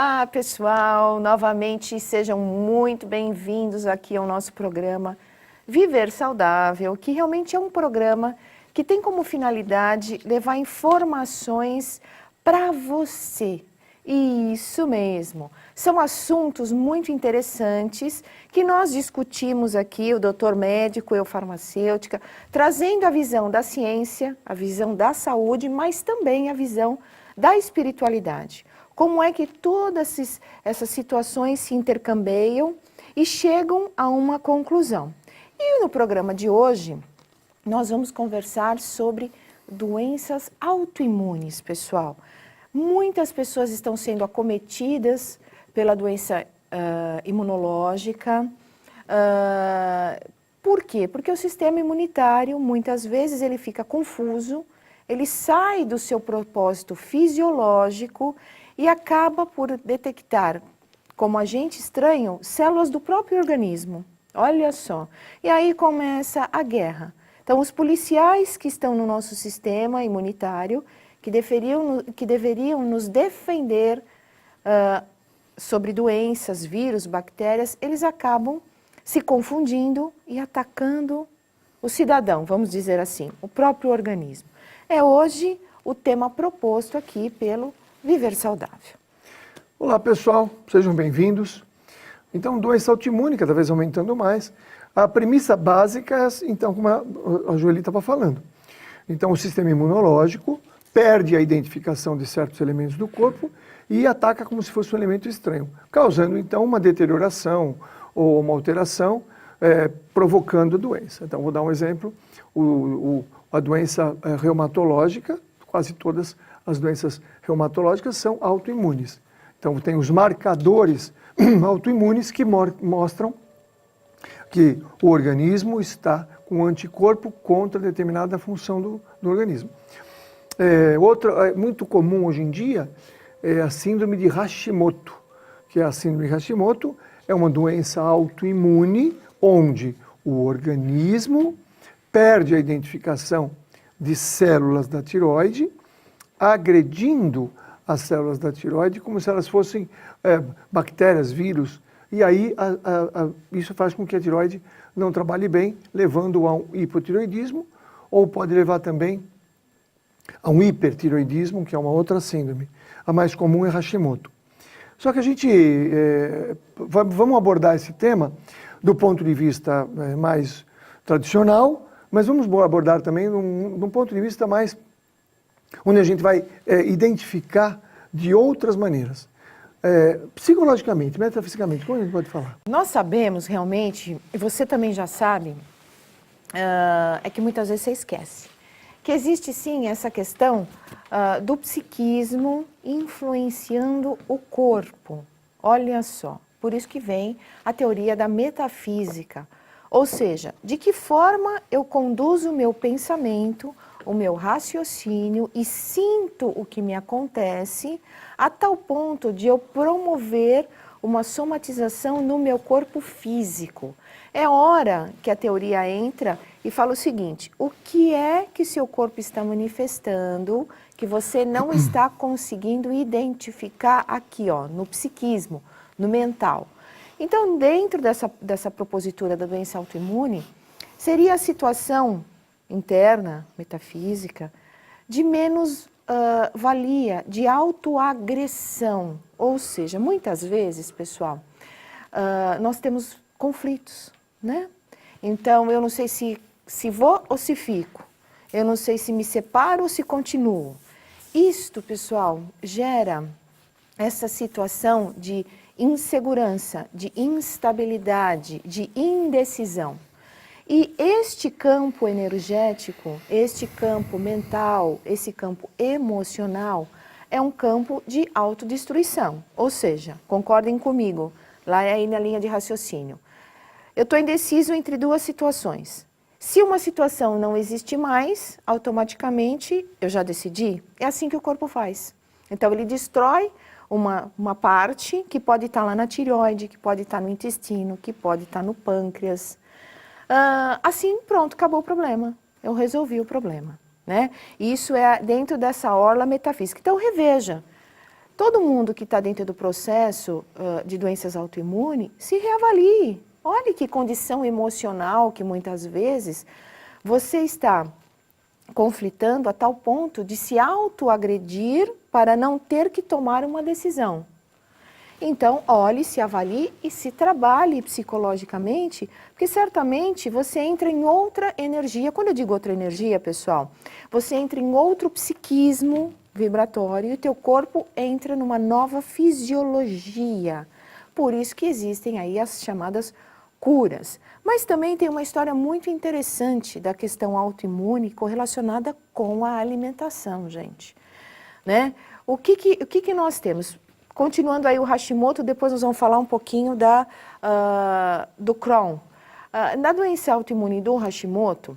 Olá, pessoal! Novamente sejam muito bem-vindos aqui ao nosso programa Viver Saudável, que realmente é um programa que tem como finalidade levar informações para você. Isso mesmo, são assuntos muito interessantes que nós discutimos aqui, o doutor médico, eu farmacêutica, trazendo a visão da ciência, a visão da saúde, mas também a visão da espiritualidade. Como é que todas essas situações se intercambiam e chegam a uma conclusão. E no programa de hoje, nós vamos conversar sobre doenças autoimunes, pessoal. Muitas pessoas estão sendo acometidas pela doença imunológica. Por quê? Porque o sistema imunitário, muitas vezes, ele fica confuso, ele sai do seu propósito fisiológico e acaba por detectar, como agente estranho, células do próprio organismo. Olha só. E aí começa a guerra. Então, os policiais que estão no nosso sistema imunitário, que deveriam nos defender sobre doenças, vírus, bactérias, eles acabam se confundindo e atacando o cidadão, vamos dizer assim, o próprio organismo. É hoje o tema proposto aqui pelo Viver Saudável. Olá, pessoal, sejam bem-vindos. Então, doença autoimune, cada vez aumentando mais. A premissa básica é, então, como a Joeli estava falando. Então, o sistema imunológico perde a identificação de certos elementos do corpo e ataca como se fosse um elemento estranho, causando, então, uma deterioração ou uma alteração, provocando doença. Então, vou dar um exemplo. A doença reumatológica, quase todas as doenças reumatológicas são autoimunes. Então, tem os marcadores autoimunes que mostram que o organismo está com um anticorpo contra determinada função do organismo. Outra muito comum hoje em dia é a síndrome de Hashimoto, que é a síndrome de Hashimoto é uma doença autoimune onde o organismo perde a identificação de células da tireoide, agredindo as células da tireoide como se elas fossem bactérias, vírus, e aí isso faz com que a tireoide não trabalhe bem, levando a um hipotireoidismo, ou pode levar também a um hipertireoidismo, que é uma outra síndrome. A mais comum é Hashimoto. Só que a gente, vamos abordar esse tema do ponto de vista mais tradicional, mas vamos abordar também de um ponto de vista mais, onde a gente vai identificar de outras maneiras. Psicologicamente, metafisicamente, como a gente pode falar? Nós sabemos realmente, e você também já sabe, é que muitas vezes você esquece, que existe sim essa questão do psiquismo influenciando o corpo. Olha só, por isso que vem a teoria da metafísica. Ou seja, de que forma eu conduzo o meu pensamento, o meu raciocínio e sinto o que me acontece a tal ponto de eu promover uma somatização no meu corpo físico. É hora que a teoria entra e fala o seguinte: o que é que seu corpo está manifestando que você não está conseguindo identificar aqui, ó, no psiquismo, no mental? Então, dentro dessa propositura da doença autoimune, seria a situação interna, metafísica, de menos valia, de autoagressão. Ou seja, muitas vezes, pessoal, nós temos conflitos, né? Então, eu não sei se vou ou se fico. Eu não sei se me separo ou se continuo. Isto, pessoal, gera essa situação de insegurança, de instabilidade, de indecisão. E este campo energético, este campo mental, esse campo emocional, é um campo de autodestruição. Ou seja, concordem comigo, lá aí na linha de raciocínio. Eu estou indeciso entre duas situações. Se uma situação não existe mais, automaticamente eu já decidi. É assim que o corpo faz. Então ele destrói uma parte que pode estar lá na tireoide, que pode estar no intestino, que pode estar no pâncreas. Assim, pronto, acabou o problema. Eu resolvi o problema, né? Isso é dentro dessa orla metafísica. Então, reveja. todo mundo que está dentro do processo de doenças autoimunes se reavalie. Olhe que condição emocional que muitas vezes você está conflitando a tal ponto de se autoagredir para não ter que tomar uma decisão. Então, olhe, se avalie e se trabalhe psicologicamente, porque certamente você entra em outra energia. Quando eu digo outra energia, pessoal, você entra em outro psiquismo vibratório e o teu corpo entra numa nova fisiologia. Por isso que existem aí as chamadas curas. Mas também tem uma história muito interessante da questão autoimune correlacionada com a alimentação, gente. Né? O que nós temos? Continuando aí o Hashimoto, depois nós vamos falar um pouquinho do Crohn. Na doença autoimune do Hashimoto,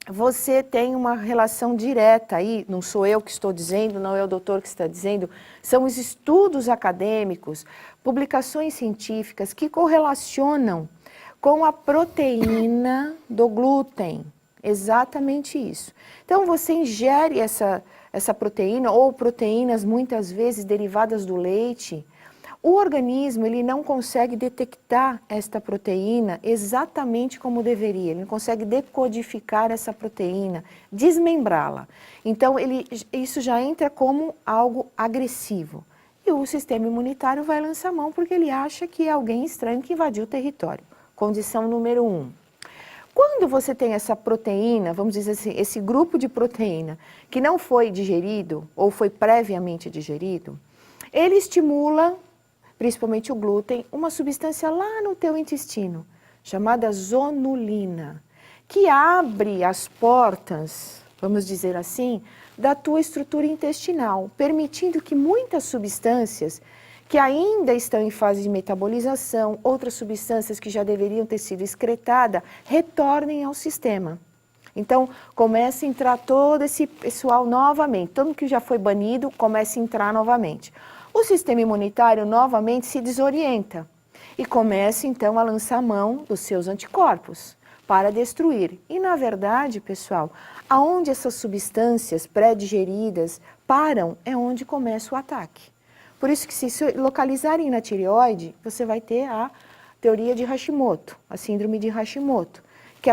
você tem uma relação direta aí, não sou eu que estou dizendo, não é o doutor que está dizendo, são os estudos acadêmicos, publicações científicas que correlacionam com a proteína do glúten. Exatamente isso. Então, você ingere essa proteína ou proteínas muitas vezes derivadas do leite, o organismo ele não consegue detectar esta proteína exatamente como deveria, ele não consegue decodificar essa proteína, desmembrá-la. Então, isso já entra como algo agressivo. E o sistema imunitário vai lançar mão porque ele acha que é alguém estranho que invadiu o território. Condição número 1. Quando você tem essa proteína, vamos dizer assim, esse grupo de proteína que não foi digerido ou foi previamente digerido, ele estimula, principalmente o glúten, uma substância lá no teu intestino, chamada zonulina, que abre as portas, vamos dizer assim, da tua estrutura intestinal, permitindo que muitas substâncias que ainda estão em fase de metabolização, outras substâncias que já deveriam ter sido excretadas, retornem ao sistema. Então, começa a entrar todo esse pessoal novamente, todo que já foi banido começa a entrar novamente. O sistema imunitário novamente se desorienta e começa então a lançar mão dos seus anticorpos para destruir. E na verdade, pessoal, aonde essas substâncias pré-digeridas param é onde começa o ataque. Por isso que se localizarem na tireoide, você vai ter a teoria de Hashimoto, a síndrome de Hashimoto, que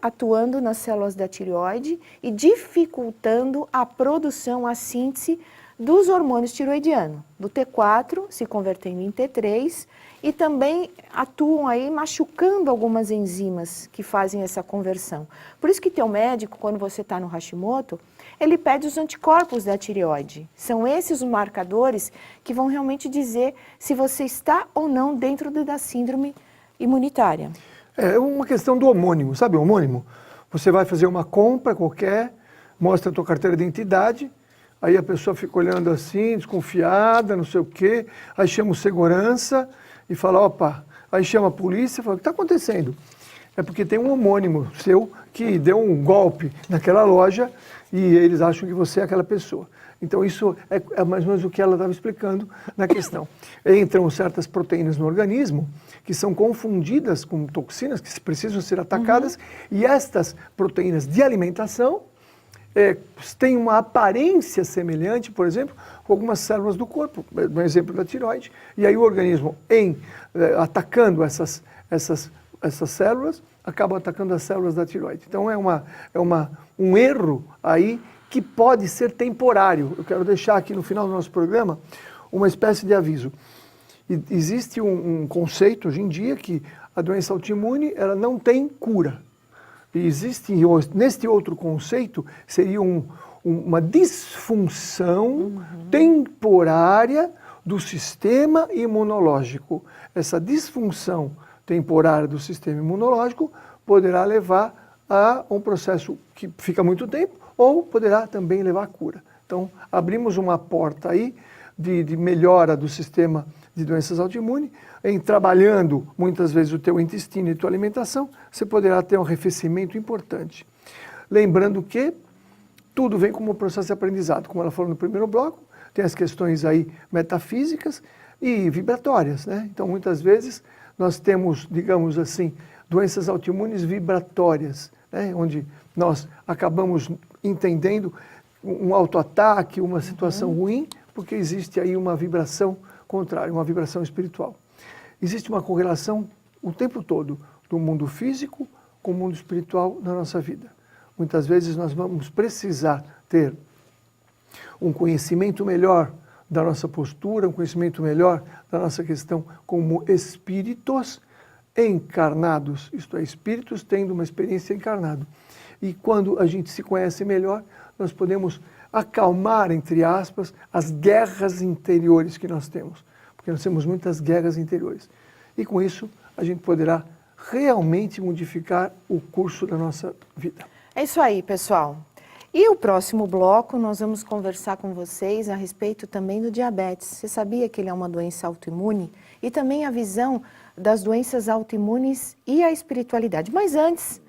atuando nas células da tireoide e dificultando a produção, a síntese dos hormônios tiroidianos, do T4 se convertendo em T3 e também atuam aí machucando algumas enzimas que fazem essa conversão. Por isso que teu médico, quando você está no Hashimoto, ele pede os anticorpos da tireoide. São esses os marcadores que vão realmente dizer se você está ou não dentro da síndrome imunitária. É uma questão do homônimo, sabe o homônimo? Você vai fazer uma compra qualquer, mostra a tua carteira de identidade, aí a pessoa fica olhando assim, desconfiada, não sei o quê, aí chama o segurança e fala, opa, aí chama a polícia e fala, o que está acontecendo? É porque tem um homônimo seu que deu um golpe naquela loja e eles acham que você é aquela pessoa. Então isso é mais ou menos o que ela estava explicando na questão. Entram certas proteínas no organismo que são confundidas com toxinas que precisam ser atacadas e estas proteínas de alimentação têm uma aparência semelhante, por exemplo, com algumas células do corpo, no exemplo da tireoide, e aí o organismo, atacando essas células, acaba atacando as células da tireoide. Então é um erro aí que pode ser temporário. Eu quero deixar aqui no final do nosso programa uma espécie de aviso. Existe um conceito hoje em dia que a doença autoimune ela não tem cura. E existe, neste outro conceito, seria uma disfunção temporária do sistema imunológico. Essa disfunção temporária do sistema imunológico poderá levar a um processo que fica muito tempo ou poderá também levar à cura. Então, abrimos uma porta aí de melhora do sistema de doenças autoimunes, em trabalhando muitas vezes o teu intestino e tua alimentação, você poderá ter um arrefecimento importante. Lembrando que tudo vem como um processo de aprendizado, como ela falou no primeiro bloco, tem as questões aí metafísicas e vibratórias, né? Então, muitas vezes, nós temos, digamos assim, doenças autoimunes vibratórias, né? Onde nós acabamos entendendo um autoataque, uma situação ruim, porque existe aí uma vibração contrária, uma vibração espiritual. Existe uma correlação o tempo todo do mundo físico com o mundo espiritual na nossa vida. Muitas vezes nós vamos precisar ter um conhecimento melhor da nossa postura, um conhecimento melhor da nossa questão como espíritos encarnados, isto é, espíritos tendo uma experiência encarnada. E quando a gente se conhece melhor, nós podemos acalmar, entre aspas, as guerras interiores que nós temos, porque nós temos muitas guerras interiores. E com isso, a gente poderá realmente modificar o curso da nossa vida. É isso aí, pessoal. E o próximo bloco, nós vamos conversar com vocês a respeito também do diabetes. Você sabia que ele é uma doença autoimune? E também a visão das doenças autoimunes e a espiritualidade. Mas antes,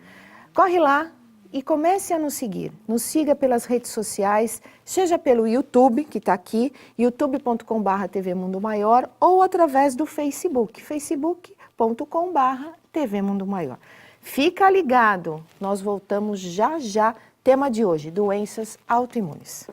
corre lá e comece a nos seguir. Nos siga pelas redes sociais, seja pelo YouTube, que está aqui, youtube.com/TV Mundo Maior, ou através do Facebook, facebook.com/TV Mundo Maior. Fica ligado, nós voltamos já já. Tema de hoje, doenças autoimunes.